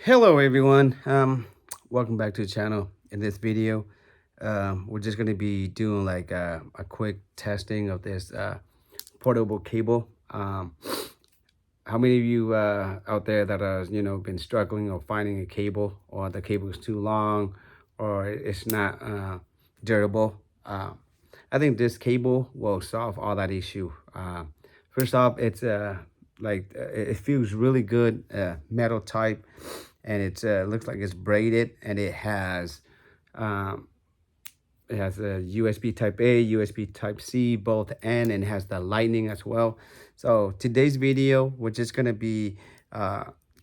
Hello everyone, welcome back to the channel. In this video we're just going to be doing like a quick testing of this portable cable. How many of you out there that are been struggling or finding a cable, or the cable is too long, or it's not durable? I think this cable will solve all that issue. First off, it's it feels really good, metal type, and it looks like it's braided, and um, it has a USB type A, USB type C, both and it has the lightning as well. So today's video, we're just gonna be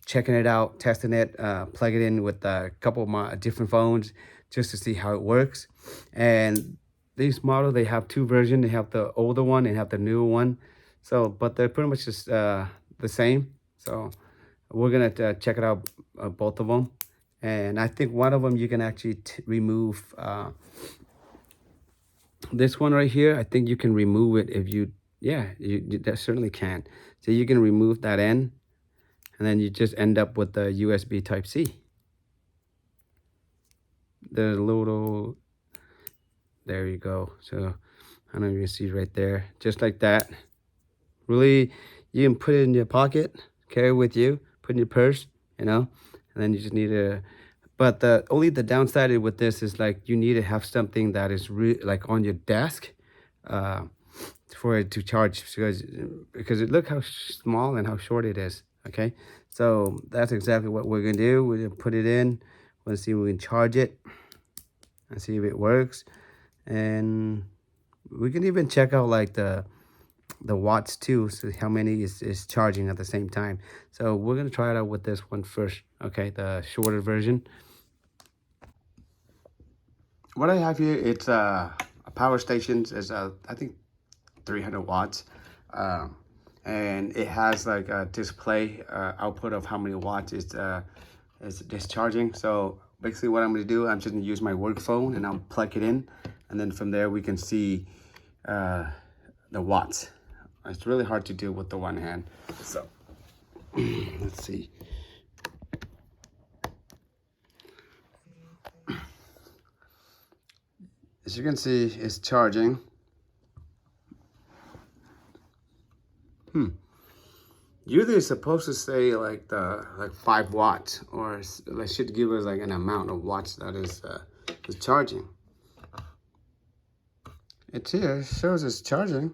checking it out, testing it, plug it in with a couple of my different phones just to see how it works. And this model, they have two versions. They have the older one and have the newer one. So, but they're pretty much just the same. So we're gonna check it out, both of them. And I think one of them you can actually remove. This one right here, I think you can remove it if you, yeah, you that certainly can. So you can remove that end, and then you just end up with the USB type C. The little, there you go. So I don't know if you can see right there, just like that. Really, you can put it in your pocket, carry it with you, put in your purse, and then you just need to, but the only the downside with this is like you need to have something that is like on your desk for it to charge, because it, look how small and how short it is. Okay, so that's exactly what we're gonna do. We're gonna put it in, we're gonna see if we can charge it and see if it works. And we can even check out like the watts too, so how many is charging at the same time. So we're gonna try it out with this one first, okay, the shorter version. What I have here, it's a power station. Is I think 300 watts, and it has like a display output of how many watts is discharging. So basically what I'm going to do, I'm just going to use my work phone and I'll plug it in, and then from there we can see the watts. It's really hard to do with the one hand, so let's see. As you can see, it's charging. Usually it's supposed to say like 5 watts, or it should give us like an amount of watts that is charging. It's here, it shows it's charging.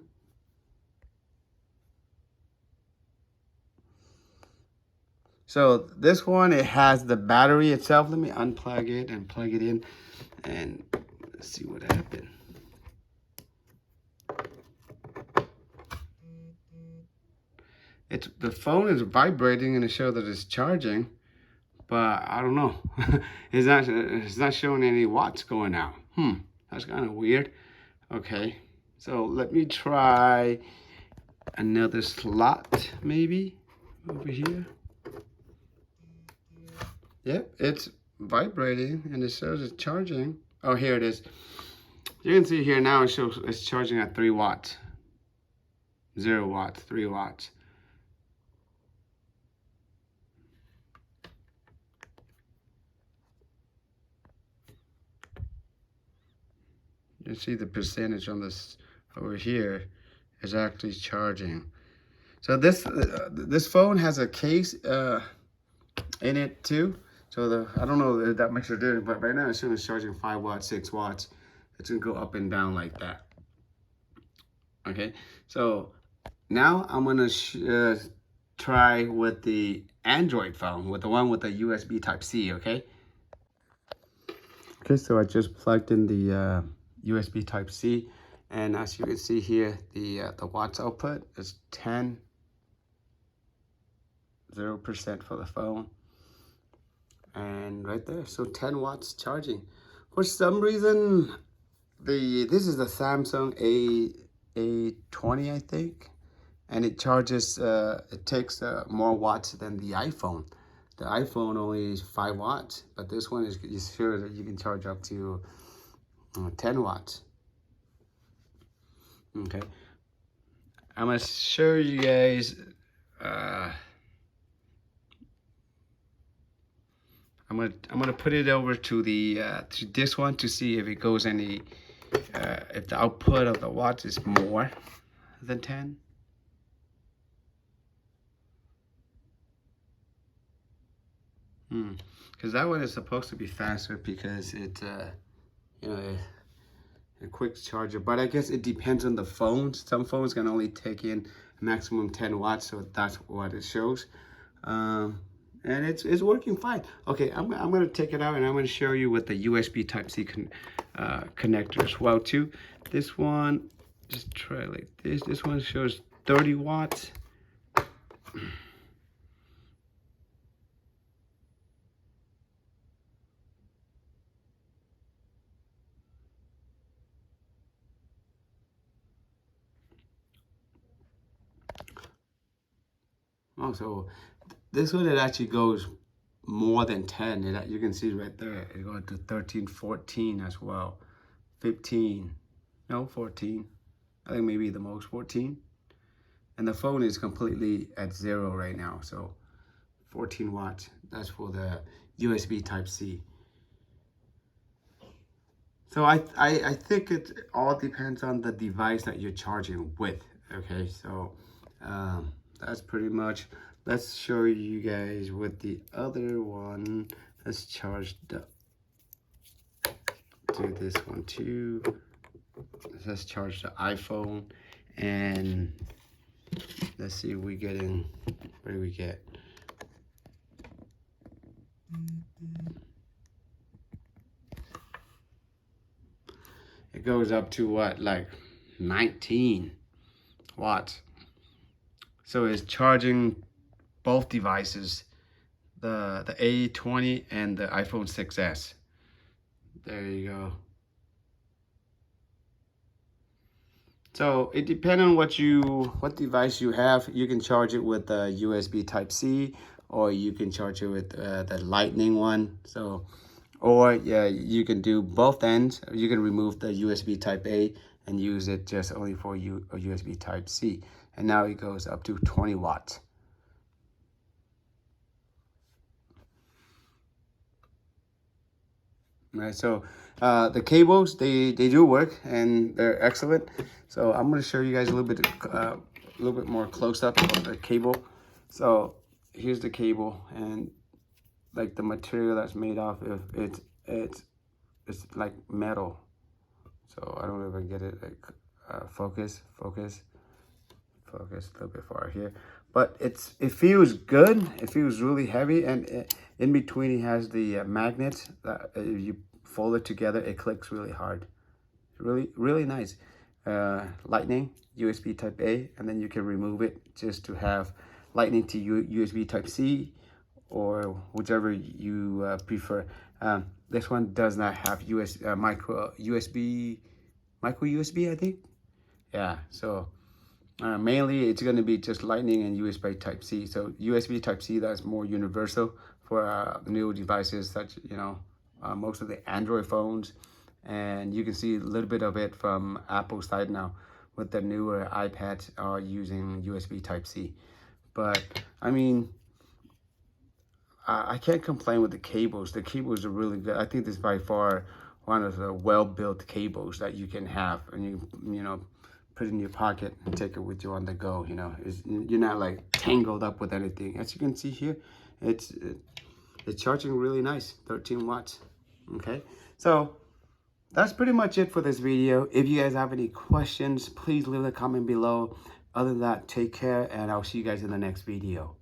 So this one, it has the battery itself. Let me unplug it and plug it in, and let's see what happened. The phone is vibrating and it shows that it's charging, but I don't know. It's not showing any watts going out. That's kind of weird. Okay, so let me try another slot maybe over here. Yep, it's vibrating and it shows it's charging. Oh, here it is. You can see here now it shows it's charging at 3 watts. 0 watts, 3 watts. You see the percentage on this over here is actually charging. So this phone has a case in it too. So I don't know if that makes a difference, but right now it's charging 5 watts, 6 watts. It's gonna go up and down like that. Okay, so now I'm gonna try with the Android phone, with the one with the USB type C. Okay. Okay, so I just plugged in the USB type C, and as you can see here, the watts output is 0% for the phone, and right there, so 10 watts charging. For some reason, this is the Samsung A20, I think, and it charges it takes more watts than the iPhone. The iPhone only is 5 watts, but this one is sure that you can charge up to 10 watts. Okay, I'm gonna show you guys I'm gonna put it over to the to this one to see if it goes any if the output of the watts is more than 10. Because that one is supposed to be faster because it's you know, a quick charger. But I guess it depends on the phones. Some phones can only take in maximum 10 watts, so that's what it shows. And it's working fine. Okay, I'm gonna take it out and I'm gonna show you with the USB Type-C connector as well too. This one, just try like this. This one shows 30 watts. Oh, so this one, it actually goes more than 10. You can see right there, it goes to 13, 14 as well. 15, no, 14. I think maybe the most 14. And the phone is completely at 0 right now. So 14 watts, that's for the USB Type-C. So I think it all depends on the device that you're charging with. Okay, so that's pretty much. Let's show you guys with the other one. Let's charge the, do this one too. Let's charge the iPhone, and let's see if we get in. What do we get? It goes up to what, like 19 watts. So it's charging both devices, the A20 and the iPhone 6s. There you go. So it depends on what device you have. You can charge it with the USB Type-C, or you can charge it with the Lightning one. So, or yeah, you can do both ends. You can remove the USB Type-A and use it just only for USB Type-C. And now it goes up to 20 watts. Right, so the cables, they do work and they're excellent. So I'm going to show you guys a little bit more close up of the cable. So here's the cable, and like the material that's made off of it's like metal. So I don't know if I can get it like focus a little bit far here, but it feels good. It feels really heavy, and in between it has the magnets that if you fold it together, it clicks really hard. Really nice. Lightning, USB Type-A, and then you can remove it just to have Lightning to USB Type-C, or whichever you prefer. This one does not have micro USB, I think. Yeah, so mainly it's going to be just Lightning and USB Type-C. So USB Type-C, that's more universal for new devices such, most of the Android phones. And you can see a little bit of it from Apple's side now with the newer iPads are using USB Type-C. But I mean, I can't complain with the cables. The cables are really good. I think this is by far one of the well-built cables that you can have, and you put it in your pocket and take it with you on the go. You're not like tangled up with anything. As you can see here, it's charging really nice, 13 watts. Okay, so that's pretty much it for this video. If you guys have any questions, please leave a comment below. Other than that, take care, and I'll see you guys in the next video.